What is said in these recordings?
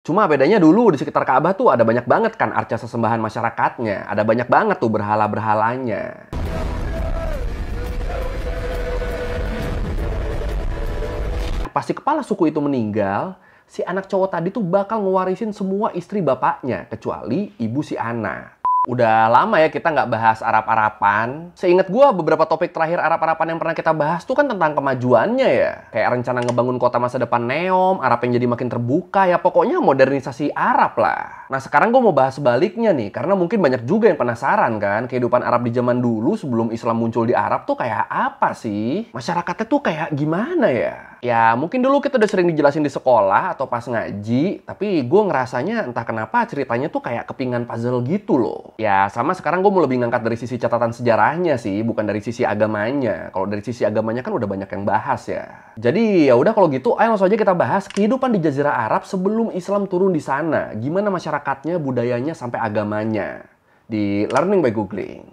Cuma bedanya dulu di sekitar Ka'bah tuh ada banyak banget kan arca sesembahan masyarakatnya. Ada banyak banget tuh berhala-berhalanya. Pas si kepala suku itu meninggal, si anak cowok tadi tuh bakal ngewarisin semua istri bapaknya, kecuali ibu si anak. Udah lama ya kita nggak bahas Arab-Arapan. Seingat gua beberapa topik terakhir Arab-Arapan yang pernah kita bahas tuh kan tentang kemajuannya ya. Kayak rencana ngebangun kota masa depan Neom, Arab yang jadi makin terbuka, ya pokoknya modernisasi Arab lah. Nah sekarang gua mau bahas sebaliknya nih, karena mungkin banyak juga yang penasaran kan, kehidupan Arab di zaman dulu sebelum Islam muncul di Arab tuh kayak apa sih? Masyarakatnya tuh kayak gimana ya? Ya mungkin dulu kita udah sering dijelasin di sekolah atau pas ngaji, tapi gue ngerasanya entah kenapa ceritanya tuh kayak kepingan puzzle gitu loh. Ya sama sekarang gue mau lebih ngangkat dari sisi catatan sejarahnya sih, bukan dari sisi agamanya. Kalau dari sisi agamanya kan udah banyak yang bahas ya. Jadi ya udah kalau gitu, ayo langsung aja kita bahas kehidupan di Jazirah Arab sebelum Islam turun di sana. Gimana masyarakatnya, budayanya, sampai agamanya. Di Learning by Googling.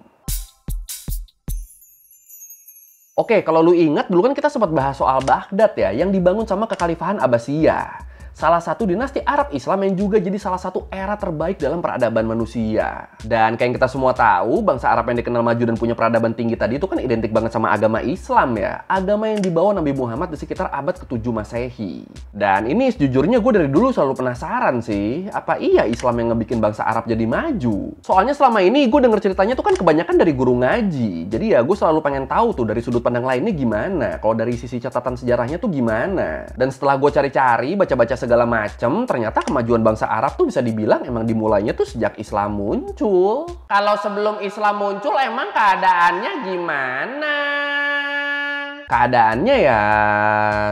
Oke, kalau lu ingat dulu kan kita sempat bahas soal Baghdad ya, yang dibangun sama Kekhalifahan Abbasiyah. Salah satu dinasti Arab Islam yang juga jadi salah satu era terbaik dalam peradaban manusia. Dan kayak yang kita semua tahu, bangsa Arab yang dikenal maju dan punya peradaban tinggi tadi itu kan identik banget sama agama Islam ya. Agama yang dibawa Nabi Muhammad di sekitar abad ke-7 Masehi. Dan ini sejujurnya gue dari dulu selalu penasaran sih, apa iya Islam yang ngebikin bangsa Arab jadi maju? Soalnya selama ini gue denger ceritanya tuh kan kebanyakan dari guru ngaji. Jadi ya gue selalu pengen tahu tuh dari sudut pandang lainnya gimana. Kalau dari sisi catatan sejarahnya tuh gimana. Dan setelah gue cari-cari, baca-baca segala macem, ternyata kemajuan bangsa Arab tuh bisa dibilang emang dimulainya tuh sejak Islam muncul. Kalau sebelum Islam muncul emang keadaannya gimana? Keadaannya ya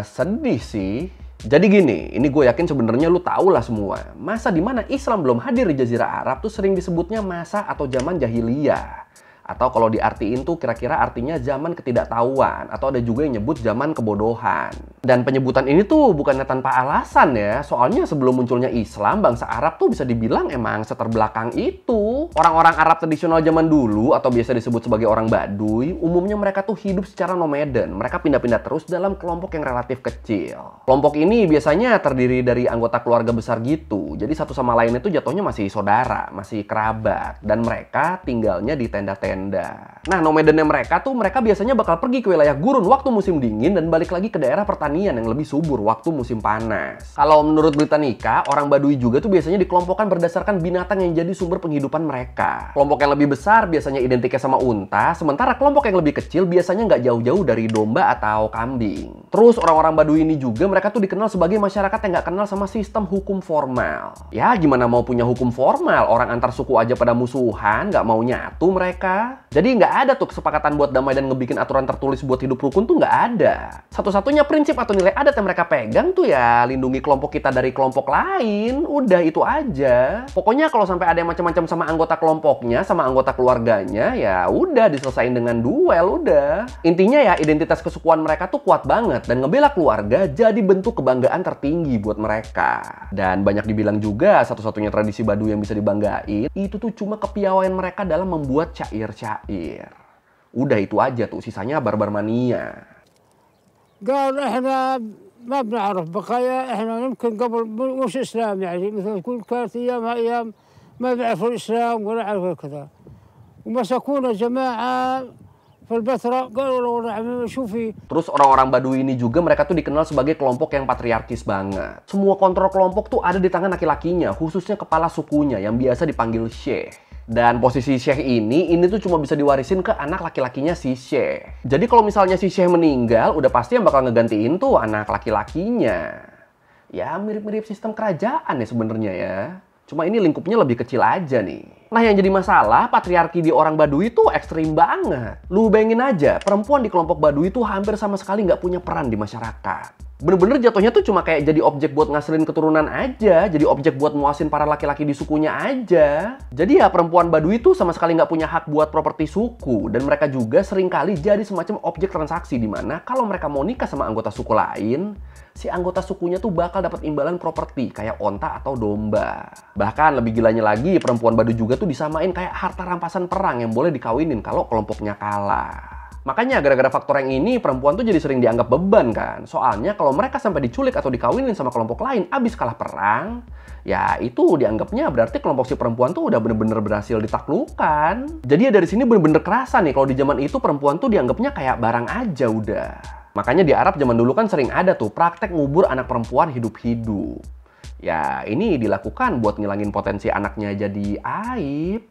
sedih sih. Jadi gini, ini gue yakin sebenarnya lu tau lah semua. Masa dimana Islam belum hadir di Jazirah Arab tuh sering disebutnya masa atau zaman jahiliyah. Atau kalau diartiin tuh kira-kira artinya zaman ketidaktahuan. Atau ada juga yang nyebut zaman kebodohan. Dan penyebutan ini tuh bukannya tanpa alasan ya. Soalnya sebelum munculnya Islam, bangsa Arab tuh bisa dibilang emang seterbelakang itu. Orang-orang Arab tradisional zaman dulu atau biasa disebut sebagai orang Baduy, umumnya mereka tuh hidup secara nomaden. Mereka pindah-pindah terus dalam kelompok yang relatif kecil. Kelompok ini biasanya terdiri dari anggota keluarga besar gitu. Jadi satu sama lainnya tuh jatuhnya masih saudara, masih kerabat. Dan mereka tinggalnya di tenda-tenda. Nah, nomadennya mereka biasanya bakal pergi ke wilayah gurun waktu musim dingin dan balik lagi ke daerah pertanian yang lebih subur waktu musim panas. Kalau menurut Britannica, orang Baduy juga tuh biasanya dikelompokkan berdasarkan binatang yang jadi sumber penghidupan mereka. Kelompok yang lebih besar biasanya identiknya sama unta, sementara kelompok yang lebih kecil biasanya nggak jauh-jauh dari domba atau kambing. Terus orang-orang Baduy ini juga mereka tuh dikenal sebagai masyarakat yang nggak kenal sama sistem hukum formal. Ya, gimana mau punya hukum formal? Orang antar suku aja pada musuhan, nggak mau nyatu mereka. Jadi nggak ada tuh kesepakatan buat damai dan ngebikin aturan tertulis buat hidup rukun tuh nggak ada. Satu-satunya prinsip atau nilai adat yang mereka pegang tuh ya lindungi kelompok kita dari kelompok lain. Udah itu aja. Pokoknya kalau sampai ada yang macam-macam sama anggota kelompoknya, sama anggota keluarganya, ya udah diselesain dengan duel udah. Intinya ya identitas kesukuan mereka tuh kuat banget dan ngebela keluarga jadi bentuk kebanggaan tertinggi buat mereka. Dan banyak dibilang juga satu-satunya tradisi Baduy yang bisa dibanggain itu tuh cuma kepiawaian mereka dalam membuat syair. Udah itu aja tuh, sisanya barbar mania. قال احنا ما بنعرف بقايا احنا يمكن قبل مش اسلام يعني مثل تقول كانت ايامها ايام ما بيعرفوا الاسلام ولا يعرفوا كذا ومسكونا جماعه في البتراء قالوا لو نعمل شوفي. Terus orang-orang Baduy ini juga mereka tuh dikenal sebagai kelompok yang patriarkis banget. Semua kontrol kelompok tuh ada di tangan laki-lakinya, khususnya kepala sukunya yang biasa dipanggil Syekh. Dan posisi Syekh ini tuh cuma bisa diwarisin ke anak laki-lakinya si Syekh. Jadi kalau misalnya si Syekh meninggal, udah pasti yang bakal ngegantiin tuh anak laki-lakinya. Ya mirip-mirip sistem kerajaan ya sebenarnya ya. Cuma ini lingkupnya lebih kecil aja nih. Nah yang jadi masalah, patriarki di orang Baduy tuh ekstrim banget. Lu bayangin aja, perempuan di kelompok Baduy tuh hampir sama sekali nggak punya peran di masyarakat. Bener-bener jatuhnya tuh cuma kayak jadi objek buat ngasilin keturunan aja. Jadi objek buat muasin para laki-laki di sukunya aja. Jadi ya perempuan Baduy tuh sama sekali nggak punya hak buat properti suku. Dan mereka juga seringkali jadi semacam objek transaksi di mana kalau mereka mau nikah sama anggota suku lain, si anggota sukunya tuh bakal dapat imbalan properti kayak onta atau domba. Bahkan lebih gilanya lagi, perempuan Baduy juga tuh disamain kayak harta rampasan perang yang boleh dikawinin kalau kelompoknya kalah. Makanya gara-gara faktor yang ini, perempuan tuh jadi sering dianggap beban kan. Soalnya kalau mereka sampai diculik atau dikawinin sama kelompok lain abis kalah perang, ya itu dianggapnya berarti kelompok si perempuan tuh udah bener-bener berhasil ditaklukkan. Jadi ya dari sini bener-bener kerasa nih kalau di zaman itu perempuan tuh dianggapnya kayak barang aja udah. Makanya di Arab zaman dulu kan sering ada tuh praktek ngubur anak perempuan hidup-hidup. Ya ini dilakukan buat ngilangin potensi anaknya jadi aib.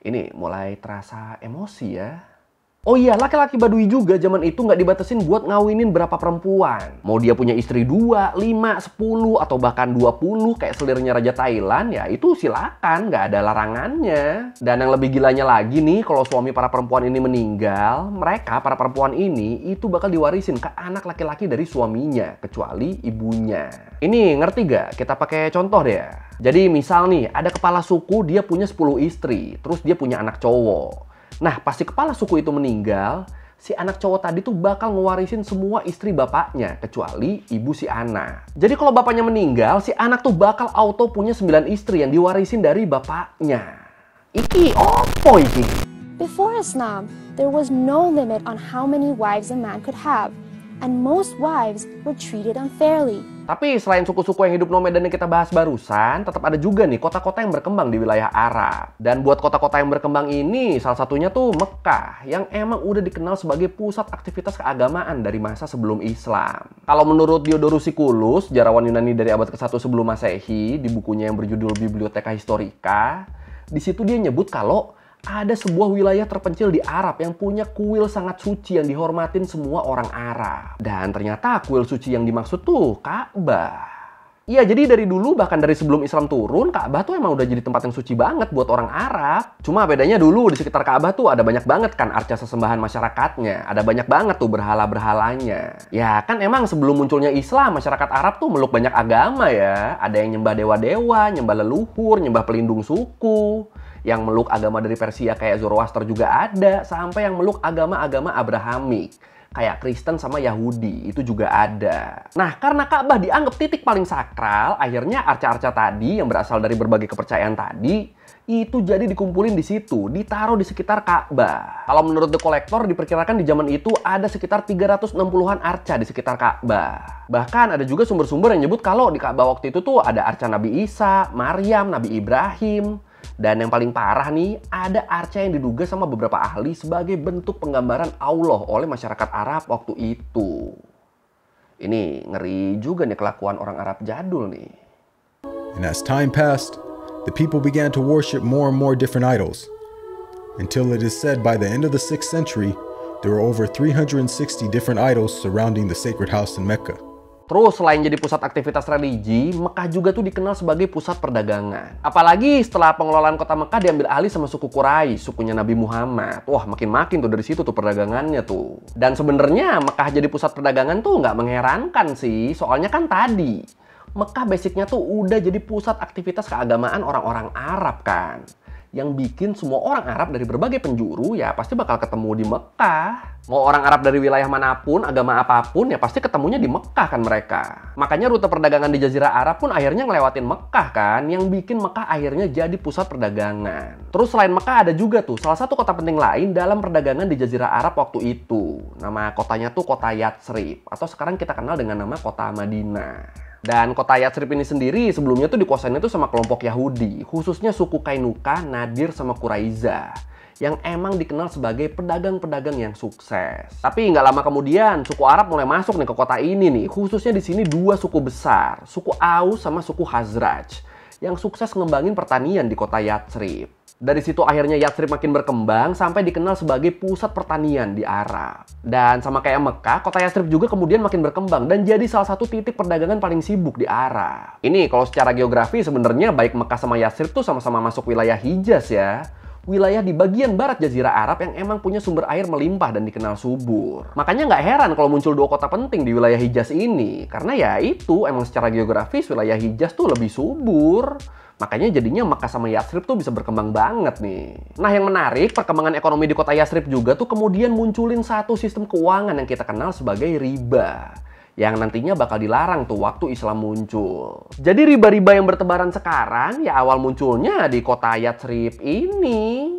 Ini mulai terasa emosi ya. Oh iya, laki-laki Badui juga zaman itu nggak dibatasin buat ngawinin berapa perempuan. Mau dia punya istri 2, 5, 10, atau bahkan 20 kayak selirnya Raja Thailand, ya itu silakan, nggak ada larangannya. Dan yang lebih gilanya lagi nih, kalau suami para perempuan ini meninggal, mereka, para perempuan ini, itu bakal diwarisin ke anak laki-laki dari suaminya, kecuali ibunya. Ini ngerti gak? Kita pakai contoh deh ya. Jadi misal nih, ada kepala suku, dia punya 10 istri, terus dia punya anak cowok. Nah, pas si kepala suku itu meninggal, si anak cowok tadi tuh bakal ngewarisin semua istri bapaknya, kecuali ibu si anak. Jadi kalau bapaknya meninggal, si anak tuh bakal auto punya 9 istri yang diwarisin dari bapaknya. Iki opo iki? Before Islam, there was no limit on how many wives a man could have, and most wives were treated unfairly. Tapi selain suku-suku yang hidup nomaden yang kita bahas barusan, tetap ada juga nih kota-kota yang berkembang di wilayah Arab. Dan buat kota-kota yang berkembang ini, salah satunya tuh Mekah, yang emang udah dikenal sebagai pusat aktivitas keagamaan dari masa sebelum Islam. Kalau menurut Diodorus Siculus, sejarawan Yunani dari abad ke-1 sebelum Masehi, di bukunya yang berjudul Bibliotheca Historica, di situ dia nyebut kalau ada sebuah wilayah terpencil di Arab yang punya kuil sangat suci yang dihormatin semua orang Arab. Dan ternyata kuil suci yang dimaksud tuh Ka'bah. Iya, jadi dari dulu bahkan dari sebelum Islam turun, Ka'bah tuh emang udah jadi tempat yang suci banget buat orang Arab. Cuma bedanya dulu di sekitar Ka'bah tuh ada banyak banget kan arca sesembahan masyarakatnya. Ada banyak banget tuh berhala-berhalanya. Ya kan emang sebelum munculnya Islam, masyarakat Arab tuh meluk banyak agama ya. Ada yang nyembah dewa-dewa, nyembah leluhur, nyembah pelindung suku. Yang meluk agama dari Persia kayak Zoroaster juga ada, sampai yang meluk agama-agama Abrahamik kayak Kristen sama Yahudi, itu juga ada. Nah, karena Ka'bah dianggap titik paling sakral, akhirnya arca-arca tadi yang berasal dari berbagai kepercayaan tadi, itu jadi dikumpulin di situ, ditaruh di sekitar Ka'bah. Kalau menurut The Collector, diperkirakan di zaman itu ada sekitar 360-an arca di sekitar Ka'bah. Bahkan ada juga sumber-sumber yang nyebut kalau di Ka'bah waktu itu tuh ada arca Nabi Isa, Maryam, Nabi Ibrahim. Dan yang paling parah nih, ada arca yang diduga sama beberapa ahli sebagai bentuk penggambaran Allah oleh masyarakat Arab waktu itu. Ini ngeri juga nih kelakuan orang Arab jadul nih. And as time passed, the people began to worship more and more different idols. Until it is said by the end of the 6th century, there were over 360 different idols surrounding the sacred house in Mecca. Terus selain jadi pusat aktivitas religi, Mekah juga tuh dikenal sebagai pusat perdagangan. Apalagi setelah pengelolaan kota Mekah diambil alih sama suku Quraisy, sukunya Nabi Muhammad. Wah, makin-makin tuh dari situ tuh perdagangannya tuh. Dan sebenarnya Mekah jadi pusat perdagangan tuh nggak mengherankan sih. Soalnya kan tadi, Mekah basicnya tuh udah jadi pusat aktivitas keagamaan orang-orang Arab kan. Yang bikin semua orang Arab dari berbagai penjuru ya pasti bakal ketemu di Mekah. Mau orang Arab dari wilayah manapun, agama apapun, ya pasti ketemunya di Mekah kan mereka. Makanya rute perdagangan di Jazirah Arab pun akhirnya ngelewatin Mekah kan, yang bikin Mekah akhirnya jadi pusat perdagangan. Terus selain Mekah ada juga tuh salah satu kota penting lain dalam perdagangan di Jazirah Arab waktu itu. Nama kotanya tuh kota Yatsrib, atau sekarang kita kenal dengan nama kota Madinah. Dan kota Yatsrib ini sendiri sebelumnya tuh dikuasain itu sama kelompok Yahudi, khususnya suku Kainuka, Nadir, sama Quraiza, yang emang dikenal sebagai pedagang-pedagang yang sukses. Tapi nggak lama kemudian, suku Arab mulai masuk nih ke kota ini nih, khususnya di sini dua suku besar, suku Aus sama suku Khazraj, yang sukses ngembangin pertanian di kota Yatsrib. Dari situ akhirnya Yatsrib makin berkembang sampai dikenal sebagai pusat pertanian di Arab. Dan sama kayak Mekah, kota Yatsrib juga kemudian makin berkembang dan jadi salah satu titik perdagangan paling sibuk di Arab. Ini kalau secara geografi sebenarnya baik Mekah sama Yatsrib tuh sama-sama masuk wilayah Hijaz ya. Wilayah di bagian barat Jazirah Arab yang emang punya sumber air melimpah dan dikenal subur. Makanya nggak heran kalau muncul dua kota penting di wilayah Hijaz ini. Karena ya itu, emang secara geografis wilayah Hijaz tuh lebih subur. Makanya jadinya Mekah sama Yatsrib tuh bisa berkembang banget nih. Nah yang menarik, perkembangan ekonomi di kota Yatsrib juga tuh kemudian munculin satu sistem keuangan yang kita kenal sebagai riba. Yang nantinya bakal dilarang tuh waktu Islam muncul. Jadi riba-riba yang bertebaran sekarang ya awal munculnya di kota Yatsrib ini.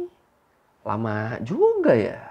Lama juga ya.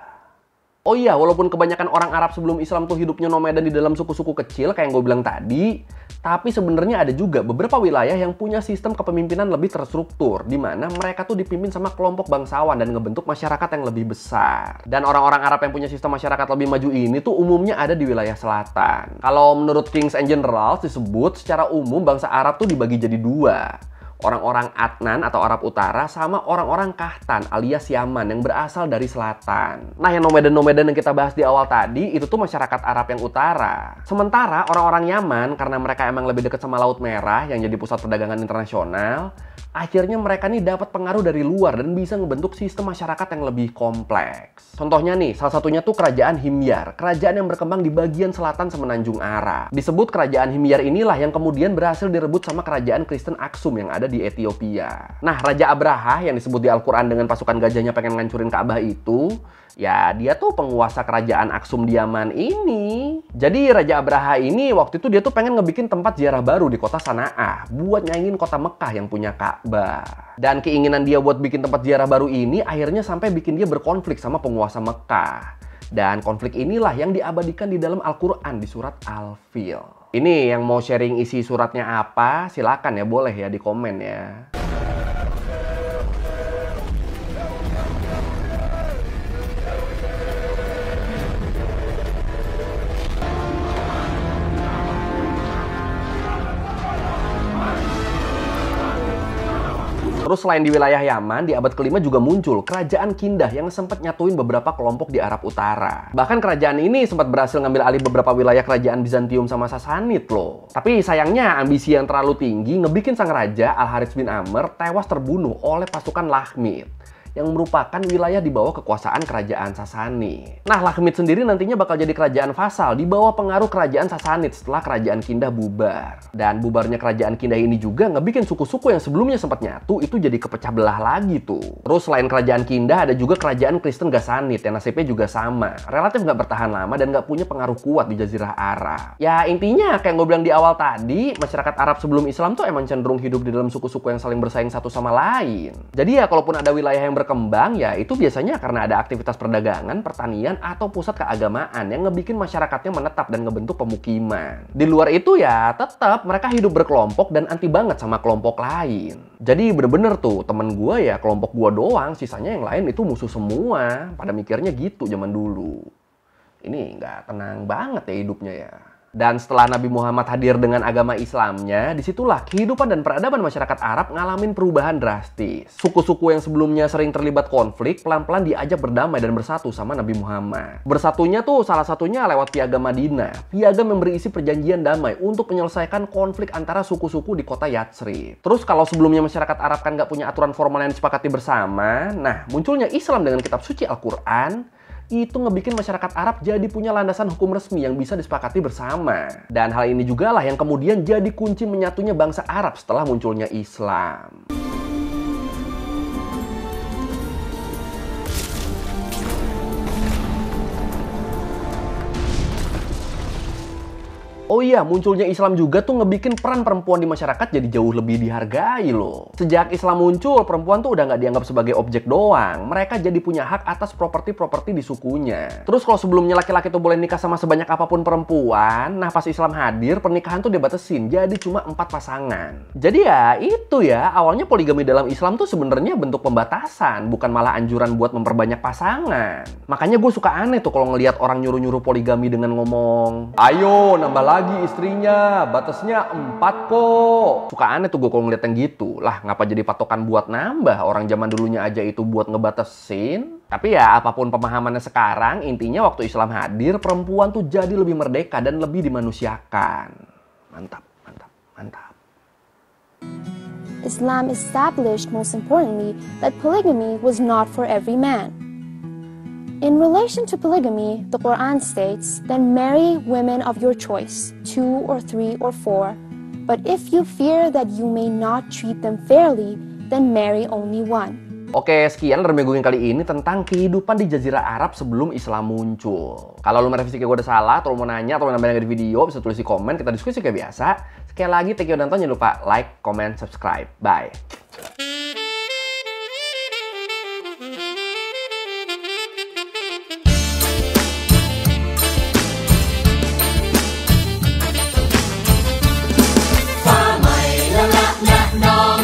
Oh iya, walaupun kebanyakan orang Arab sebelum Islam tuh hidupnya nomaden di dalam suku-suku kecil kayak yang gue bilang tadi, tapi sebenarnya ada juga beberapa wilayah yang punya sistem kepemimpinan lebih terstruktur, di mana mereka tuh dipimpin sama kelompok bangsawan dan ngebentuk masyarakat yang lebih besar. Dan orang-orang Arab yang punya sistem masyarakat lebih maju ini tuh umumnya ada di wilayah selatan. Kalau menurut Kings and Generals disebut secara umum bangsa Arab tuh dibagi jadi dua. Orang-orang Adnan atau Arab Utara sama orang-orang Kahtan alias Yaman yang berasal dari selatan. Nah, yang nomaden-nomaden yang kita bahas di awal tadi itu tuh masyarakat Arab yang utara. Sementara orang-orang Yaman karena mereka emang lebih dekat sama Laut Merah yang jadi pusat perdagangan internasional, akhirnya mereka nih dapat pengaruh dari luar dan bisa ngebentuk sistem masyarakat yang lebih kompleks. Contohnya nih, salah satunya tuh kerajaan Himyar, kerajaan yang berkembang di bagian selatan semenanjung Arab. Disebut kerajaan Himyar inilah yang kemudian berhasil direbut sama kerajaan Kristen Aksum yang ada di Ethiopia. Nah, Raja Abraha yang disebut di Al-Quran dengan pasukan gajahnya pengen ngancurin Ka'bah itu, ya dia tuh penguasa kerajaan Aksum di Yaman ini. Jadi Raja Abraha ini waktu itu dia tuh pengen ngebikin tempat ziarah baru di kota Sana'ah buat nyaingin kota Mekah yang punya Ka'bah. Dan keinginan dia buat bikin tempat ziarah baru ini akhirnya sampai bikin dia berkonflik sama penguasa Mekah. Dan konflik inilah yang diabadikan di dalam Al-Quran di surat Al-Fil. Ini yang mau sharing isi suratnya apa, silakan ya, boleh ya di komen ya. Terus selain di wilayah Yaman, di abad kelima juga muncul kerajaan Kindah yang sempat nyatuin beberapa kelompok di Arab Utara. Bahkan kerajaan ini sempat berhasil ngambil alih beberapa wilayah kerajaan Bizantium sama Sasanid loh. Tapi sayangnya ambisi yang terlalu tinggi ngebikin sang raja Al-Harits bin Amr tewas terbunuh oleh pasukan Lakhmid yang merupakan wilayah di bawah kekuasaan kerajaan Sasanid. Nah, Lakhmid sendiri nantinya bakal jadi kerajaan vasal di bawah pengaruh kerajaan Sasanid setelah kerajaan Kindah bubar. Dan bubarnya kerajaan Kindah ini juga ngebikin suku-suku yang sebelumnya sempat nyatu itu jadi kepecah belah lagi tuh. Terus selain kerajaan Kindah ada juga kerajaan Kristen Ghassanid yang nasibnya juga sama. Relatif nggak bertahan lama dan nggak punya pengaruh kuat di Jazirah Arab. Ya intinya kayak gue bilang di awal tadi, masyarakat Arab sebelum Islam tuh emang cenderung hidup di dalam suku-suku yang saling bersaing satu sama lain. Jadi ya kalaupun ada wilayah yang berkembang, ya itu biasanya karena ada aktivitas perdagangan, pertanian, atau pusat keagamaan yang ngebikin masyarakatnya menetap dan ngebentuk pemukiman. Di luar itu ya tetap mereka hidup berkelompok dan anti banget sama kelompok lain. Jadi bener-bener tuh temen gue ya kelompok gue doang, sisanya yang lain itu musuh semua. Pada mikirnya gitu zaman dulu. Ini nggak tenang banget ya hidupnya ya. Dan setelah Nabi Muhammad hadir dengan agama Islamnya, disitulah kehidupan dan peradaban masyarakat Arab ngalamin perubahan drastis. Suku-suku yang sebelumnya sering terlibat konflik, pelan-pelan diajak berdamai dan bersatu sama Nabi Muhammad. Bersatunya tuh salah satunya lewat Piagam Madinah. Piagam yang berisi perjanjian damai untuk menyelesaikan konflik antara suku-suku di kota Yathrib. Terus kalau sebelumnya masyarakat Arab kan nggak punya aturan formal yang disepakati bersama, nah munculnya Islam dengan kitab suci Al-Quran, itu ngebikin masyarakat Arab jadi punya landasan hukum resmi yang bisa disepakati bersama. Dan hal ini juga lah yang kemudian jadi kunci menyatunya bangsa Arab setelah munculnya Islam. Oh iya, munculnya Islam juga tuh ngebikin peran perempuan di masyarakat jadi jauh lebih dihargai loh. Sejak Islam muncul, perempuan tuh udah nggak dianggap sebagai objek doang. Mereka jadi punya hak atas properti-properti di sukunya. Terus kalau sebelumnya laki-laki tuh boleh nikah sama sebanyak apapun perempuan, nah pas Islam hadir, pernikahan tuh dibatasin jadi cuma 4 pasangan. Jadi ya itu ya, awalnya poligami dalam Islam tuh sebenarnya bentuk pembatasan, bukan malah anjuran buat memperbanyak pasangan. Makanya gue suka aneh tuh kalau ngelihat orang nyuruh-nyuruh poligami dengan ngomong, ayo nambah lagi istrinya, batasnya 4 kok. Suka aneh tuh gue kalau ngeliat yang gitu. Lah ngapa jadi patokan buat nambah? Orang zaman dulunya aja itu buat ngebatasin. Tapi ya apapun pemahamannya sekarang, intinya waktu Islam hadir, perempuan tuh jadi lebih merdeka dan lebih dimanusiakan. Mantap, mantap, mantap. Islam established, most importantly, that polygamy was not for every man. In relation to polygamy, the Quran states, "Then marry women of your choice, 2 or 3 or 4. But if you fear that you may not treat them fairly, then marry only one." Oke, sekian Remegungin kali ini tentang kehidupan di Jazirah Arab sebelum Islam muncul. Kalau lu merevisi kayak gue udah salah, atau lu mau nanya, atau lu nambah di video, bisa tulis di komen, kita diskusi kayak biasa. Sekali lagi, thank you udah nonton, jangan lupa like, comment, subscribe. Bye! No.